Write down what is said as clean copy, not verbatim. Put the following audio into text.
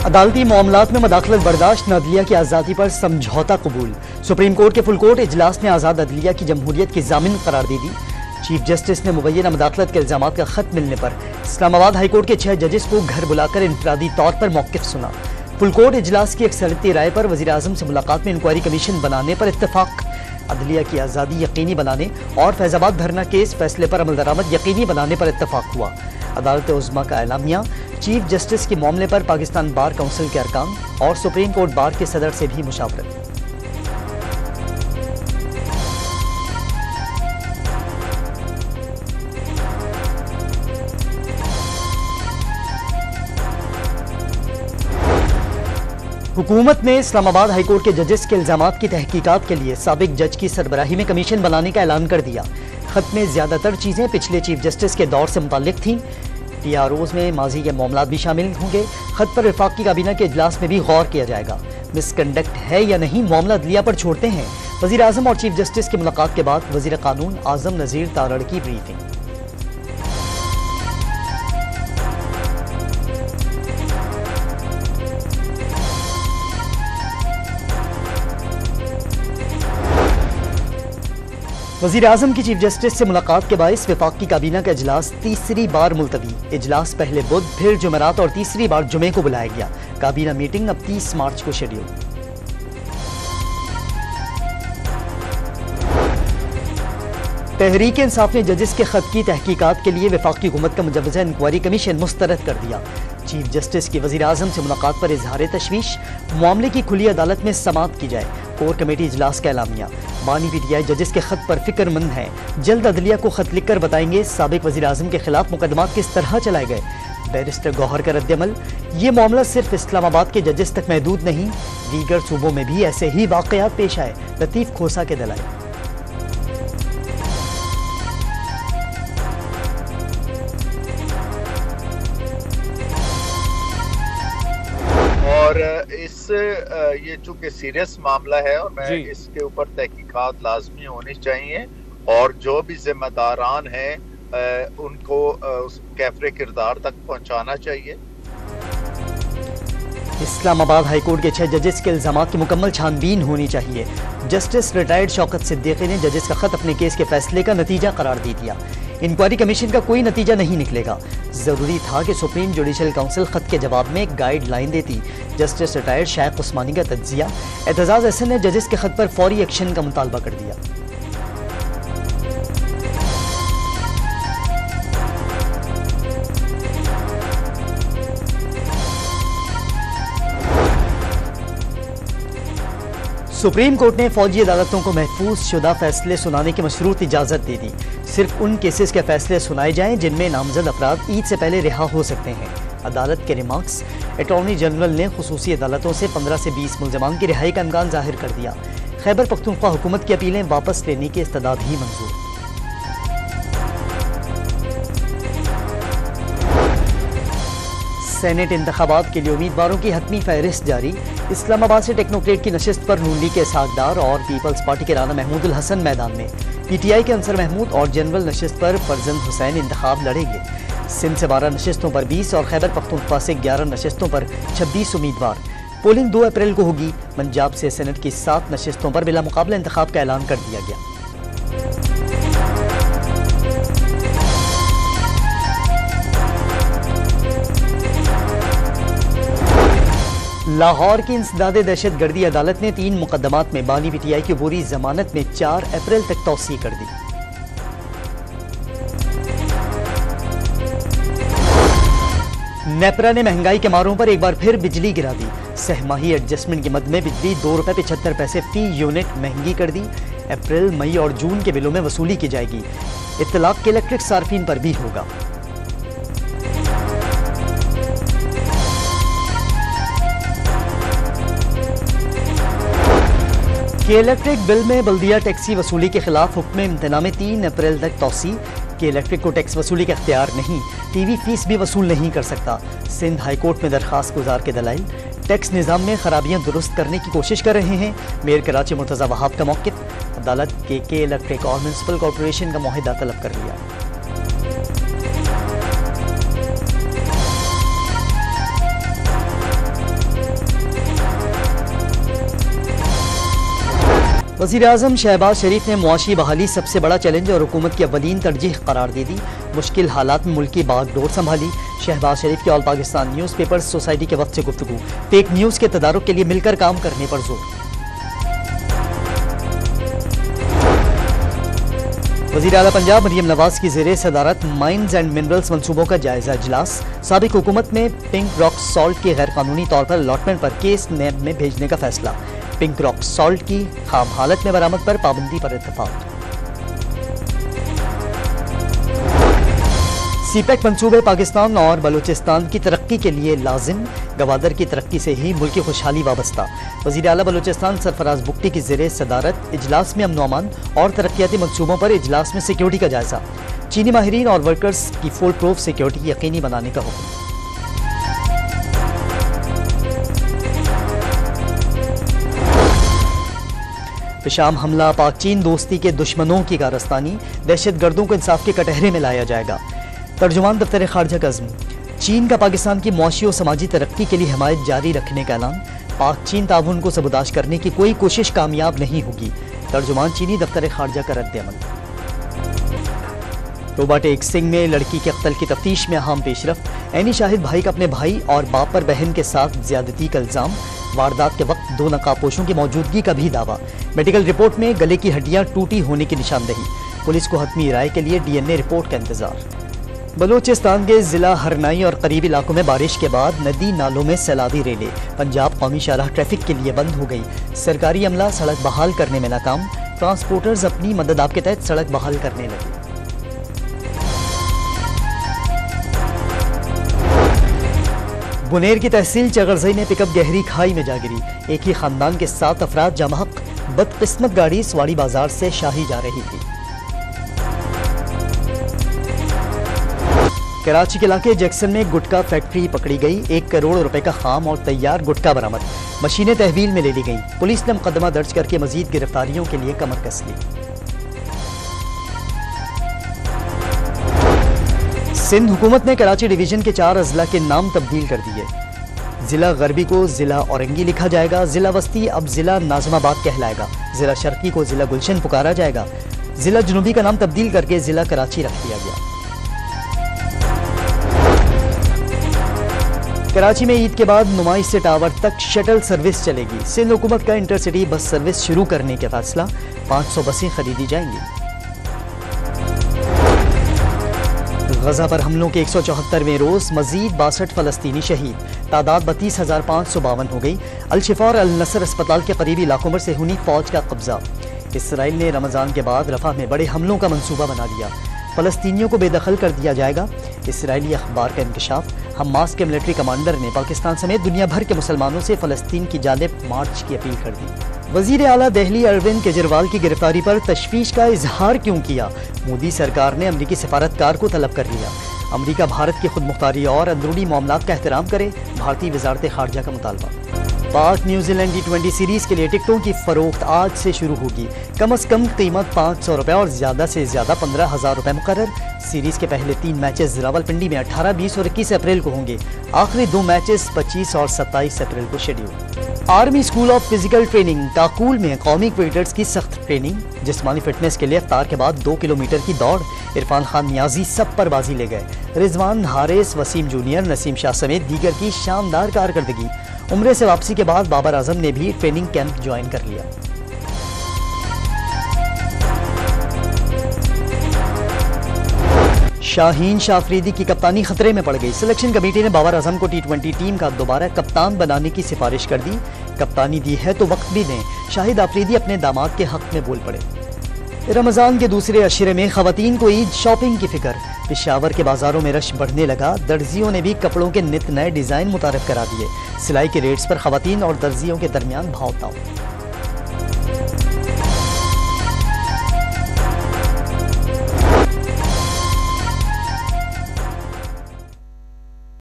अदालती मामलात में मदाखलत बर्दाश्त न, अदलिया की आज़ादी पर समझौता कबूल। सुप्रीम कोर्ट के फुल कोर्ट इजलास ने आज़ाद अदलिया की जमहूरियत की जामिन करार दे दी। चीफ जस्टिस ने मुबैना मदाखलत के इल्जामात का खत मिलने पर इस्लामाबाद हाईकोर्ट के 6 जजेस को घर बुलाकर इंफरादी तौर पर मौक़िफ़ सुना। फुल कोर्ट इजलास की अक्सरियती राय पर वज़ीर आज़म से मुलाकात में इंक्वायरी कमीशन बनाने पर इत्तफाक। अदलिया की आज़ादी यकीनी बनाने और फैज़ाबाद धरना केस फैसले पर अमल दरामद यकीनी बनाने पर इत्तफाक हुआ। अदालत उज़्मा का एलामिया। चीफ जस्टिस के मामले पर पाकिस्तान बार काउंसिल के अरकान और सुप्रीम कोर्ट बार के सदर से भी मुशावरत। हुकूमत ने इस्लामाबाद हाईकोर्ट के जजेस के इल्जामात की तहकीकात के लिए साबिक जज की सरबराही में कमीशन बनाने का ऐलान कर दिया। खत में ज्यादातर चीजें पिछले चीफ जस्टिस के दौर से मुताल्लिक थीं। PROs में माजी के मामलात भी शामिल होंगे। खत पर वफाकी काबीना के इजलास में भी गौर किया जाएगा। मिसकंडक्ट है या नहीं, मामला अदलिया पर छोड़ते हैं। वज़ीर आज़म और चीफ जस्टिस की मुलाकात के बाद वज़ीर कानून आज़म नज़ीर तारड़ की ब्रीफिंग। वज़ीर आज़म की चीफ जस्टिस से मुलाकात के बायस वफाकी काबीना का इजलास तीसरी बार मुलतवी। इजलास पहले बुध, फिर जुमेरात और तीसरी बार जुमे को बुलाया गया। काबीना मीटिंग अब 30 मार्च को शेड्यूल। तहरीक इंसाफ ने जजेस के खत की तहकीकात के लिए वफाकी हुकूमत का मुजव्वज़ा इंक्वायरी कमीशन मुस्तरद कर दिया। चीफ जस्टिस की वज़ीर आज़म से मुलाकात पर इजहार तशवीश। मामले की खुली अदालत में समाअत की जाए। कोर कमेटी इजलास का एलामिया। बानी PTI जजेस के खत पर फिक्रमंद हैं। जल्द अदलिया को खत लिखकर बताएंगे साबिक वज़ीर आज़म के खिलाफ मुकदमात किस तरह चलाए गए। बैरिस्टर गौहर का रद्दअमल। ये मामला सिर्फ इस्लामाबाद के जजेस तक महदूद नहीं, दीगर सूबों में भी ऐसे ही वाक़यात पेश आए। लतीफ़ खोसा के दलाइल। और ये चूंकि सीरियस मामला है और मैं इसके ऊपर तहकीकात लाजमी होनी चाहिए और जो भी जिम्मेदारान हैं उनको उस कैफरे किरदार तक पहुंचाना चाहिए। इस्लामाबाद हाईकोर्ट के 6 जजेस के इल्जामात की मुकम्मल छानबीन होनी चाहिए। जस्टिस रिटायर्ड शौकत सिद्दीकी ने जजेस का खत अपने केस के फैसले का नतीजा करार दे दिया। इंक्वायरी कमीशन का कोई नतीजा नहीं निकलेगा। जरूरी था कि सुप्रीम जुडिशल काउंसिल खत के जवाब में एक गाइडलाइन देती। जस्टिस रिटायर्ड शाइख उस्मानी का तज्जिया। एतजाज हसन ने जजेस के खत पर फौरी एक्शन का मुतालबा कर दिया। सुप्रीम कोर्ट ने फौजी अदालतों को महफूज शुदा फैसले सुनाने की मशरूत इजाज़त दे दी। सिर्फ उन केसेस के फैसले सुनाए जाएं जिनमें नामजद अफराद ईद से पहले रिहा हो सकते हैं। अदालत के रिमार्क्स। अटॉर्नी जनरल ने खुसूसी अदालतों से 15 से 20 मुलजमान की रिहाई का इम्कान जाहिर कर दिया। खैबर पख्तूनख्वा हुकूमत की अपीलें वापस लेने की इस्तदाद ही मंजूर। सेनेट इंतखाबात के लिए उम्मीदवारों की हतमी फहरिस्त जारी। इस्लामाबाद से टेक्नोक्रेट की नशिस्त पर नून लीग के इसहाक डार और पीपल्स पार्टी के राना महमूदुल हसन मैदान में। PTI के अंसर महमूद और जनरल नशिस्त पर फरजंद हुसैन इंतखाब लड़ेंगे। सिंध से 12 नशिस्तों पर 20 और खैबर पख्तूनख्वा से 11 नशिस्तों पर 26 उम्मीदवार। पोलिंग 2 अप्रैल को होगी। पंजाब से सेनेट की 7 नशिस्तों पर बिला मुकाबला इंतखाब का ऐलान कर दिया गया। लाहौर की इंसदादे दहशत गर्दी अदालत ने 3 मुकदमात में बानी PTI की पूरी जमानत में 4 अप्रैल तक तौसी कर दी। नेपरा ने महंगाई के मारों पर एक बार फिर बिजली गिरा दी। सहमाही एडजस्टमेंट के मद में बिजली ₹2.75 फी यूनिट महंगी कर दी। अप्रैल, मई और जून के बिलों में वसूली की जाएगी। इत्तलाक के इलेक्ट्रिक सार्फिन पर भी होगा। के इलेक्ट्रिक बिल में बल्दिया टैक्सी वसूली के खिलाफ हुक्म इम्तना में 3 अप्रैल तक तौसी। के इलेक्ट्रिक को टैक्स वसूली का इख्तियार नहीं, TV फीस भी वसूल नहीं कर सकता। सिंध हाईकोर्ट में दरखास्त गुजार के दलाइल। टैक्स निज़ाम में खराबियां दुरुस्त करने की कोशिश कर रहे हैं। मेयर कराची मुर्तज़ा वहाब का मौक़िफ़। अदालत के इलेक्ट्रिक और म्यूनसिपल कॉरपोरेशन का मुआहिदा तलब कर लिया। वज़ीर-ए-आज़म शहबाज शरीफ ने मुआशी बहाली सबसे बड़ा चैलेंज और हुकूमत की अव्वलीन तरजीह करार दे दी। मुश्किल हालात में मुल्क की बागडोर संभाली। शहबाज शरीफ की all Pakistan news papers society के वक्त से गुफ्तगू। फेक न्यूज़ के तदारुक के लिए मिलकर काम करने पर जोर। वज़ीर आला पंजाब मरियम नवाज की ज़ेरे सदारत माइंस एंड मिनरल्स मंसूबों का जायजा इजलास। साबिक हुकूमत में पिंक रॉक सॉल्ट के गैर कानूनी तौर पर अलॉटमेंट पर केस नैब में भेजने का फैसला। पिंक रॉक सॉल्ट की खाम हालत में बरामद पर पाबंदी पर इत्तफाक। सीपैक मंसूबे पाकिस्तान और बलूचिस्तान की तरक्की के लिए लाजिम। गवादर की तरक्की से ही मुल्क की खुशहाली वाबस्ता। वज़ीर आला बलूचिस्तान सरफराज बुख्ती की ज़ेरे सदारत इजलास में अमन अमान और तरक्याती मंसूबों पर इजलास में सिक्योरिटी का जायजा। चीनी माहिरीन और वर्कर्स की फुल प्रूफ सिक्योरिटी यकीनी बनाने का हुक्म। पेशाम हमला पाक चीन दोस्ती के दुश्मनों की कारस्तानी। दहशत गर्दों को इंसाफ के कटहरे में लाया जाएगा। तर्जुमान दफ्तर खारजा का अज़्म। चीन का पाकिस्तान की मुआशी और समाजी तरक्की के लिए हिमायत जारी रखने का ऐलान। पाक चीन ताउन को सबूताश करने की कोई कोशिश कामयाब नहीं होगी। तर्जुमान चीनी दफ्तर खारजा का रद्द-ए-अमल। रोबाटेक सिंह में लड़की के कत्ल की तफ्तीश में अहम पेशरफ्त। ऐनी शाहिद भाई का अपने भाई और बाप पर बहन के साथ ज्यादती का इल्जाम। वारदात के वक्त 2 नकाबपोशों की मौजूदगी का भी दावा। मेडिकल रिपोर्ट में गले की हड्डियां टूटी होने की निशानदेही। पुलिस को हतमी राय के लिए डीएनए रिपोर्ट का इंतजार। बलूचिस्तान के जिला हरनाई और करीबी इलाकों में बारिश के बाद नदी नालों में सैलाबी रेले। पंजाब कौमी शाहराह ट्रैफिक के लिए बंद हो गई। सरकारी अमला सड़क बहाल करने में नाकाम। ट्रांसपोर्टर्स अपनी मदद आप के तहत सड़क बहाल करने लगे। बुनेर की तहसील चगरजई में पिकअप गहरी खाई में जा गिरी। एक ही खानदान के 7 अफराद जामहक। बदकिस्मत गाड़ी स्वाड़ी बाजार से शाही जा रही थी। कराची के इलाके जैक्सन में गुटखा फैक्ट्री पकड़ी गई। 1 करोड़ रुपए का खाम और तैयार गुटखा बरामद। मशीनें तहवील में ले ली गई। पुलिस ने मुकदमा दर्ज करके मजीद गिरफ्तारियों के लिए कमर कस ली। सिंध हुकूमत ने कराची डिवीजन के 4 अजला के नाम तब्दील कर दिए। जिला गरबी को जिला औरंगी लिखा जाएगा। जिला वस्ती अब जिला नाजमाबाद कहलाएगा। जिला शर्की को जिला गुलशन पुकारा जाएगा। जिला जुनूबी का नाम तब्दील करके जिला कराची रख दिया गया। कराची में ईद के बाद नुमाइश से टावर तक शटल सर्विस चलेगी। सिंध हुकूमत का इंटरसिटी बस सर्विस शुरू करने का फैसला। 500 बसें खरीदी जाएंगी। गजा पर हमलों के 174वें रोज मजीद 62 फलस्तीनी शहीद। तादाद 32,552 हो गई। अल-शिफा और अल-नसर अस्पताल के करीबी इलाकों में सेहूनी फौज का कब्जा। इसराइल ने रमजान के बाद रफा में बड़े हमलों का मंसूबा बना लिया। फलस्तीनियों को बेदखल कर दिया जाएगा। इसराइली अखबार का इंकशाफ। हमास के मिलिट्री कमांडर ने पाकिस्तान समेत दुनिया भर के मुसलमानों से फलस्तीन की जानिब मार्च की अपील कर दी। वजीर आला दिल्ली अरविंद केजरीवाल की गिरफ्तारी पर तशवीश का इजहार क्यों किया? मोदी सरकार ने अमरीकी सफारतकार को तलब कर लिया। अमरीका भारत की खुद मुख्तारी और अंदरूनी मामलात का एहतराम करे। भारतीय वजारत खारजा का मुतालबा। पाक न्यूजीलैंड T20 सीरीज के लिए टिकटों की फरोख्त आज से शुरू होगी। कम अज कम कीमत 500 रुपए और ज्यादा से ज्यादा 15,000 रुपए मुकर्रर। सीरीज के पहले 3 मैचेस रावलपिंडी में 18, 20 और 21 अप्रैल को होंगे। आखिरी 2 मैचेस 25 और 27 अप्रैल को schedule. Army school of physical training Kakul में कौमी क्रिकेटर्स की सख्त ट्रेनिंग। जिस्मानी फिटनेस के लिए इफ्तार के बाद 2 किलोमीटर की दौड़। इरफान खान नियाजी सब पर बाजी ले गए। रिजवान, हारिस, वसीम जूनियर, नसीम शाह समेत दीगर की शानदार कारकर्दगी। उम्रे से वापसी के बाद बाबर आजम ने भी ट्रेनिंग कैंप ज्वाइन कर लिया। शाहीन शाफरीदी की कप्तानी खतरे में पड़ गई। सिलेक्शन कमेटी ने बाबर आजम को T20 टीम का दोबारा कप्तान बनाने की सिफारिश कर दी। कप्तानी दी है तो वक्त भी दें। शाहिद आफरीदी अपने दामाद के हक में बोल पड़े। रमजान के दूसरे अशरे में खवातीन को ईद शॉपिंग की फिक्र। पेशावर के बाजारों में रश बढ़ने लगा। दर्जियों ने भी कपड़ों के नित नए डिजाइन मुतारिफ करा दिए। सिलाई के रेट्स पर खवातीन और दर्जियों के दरमियान भाव ताव।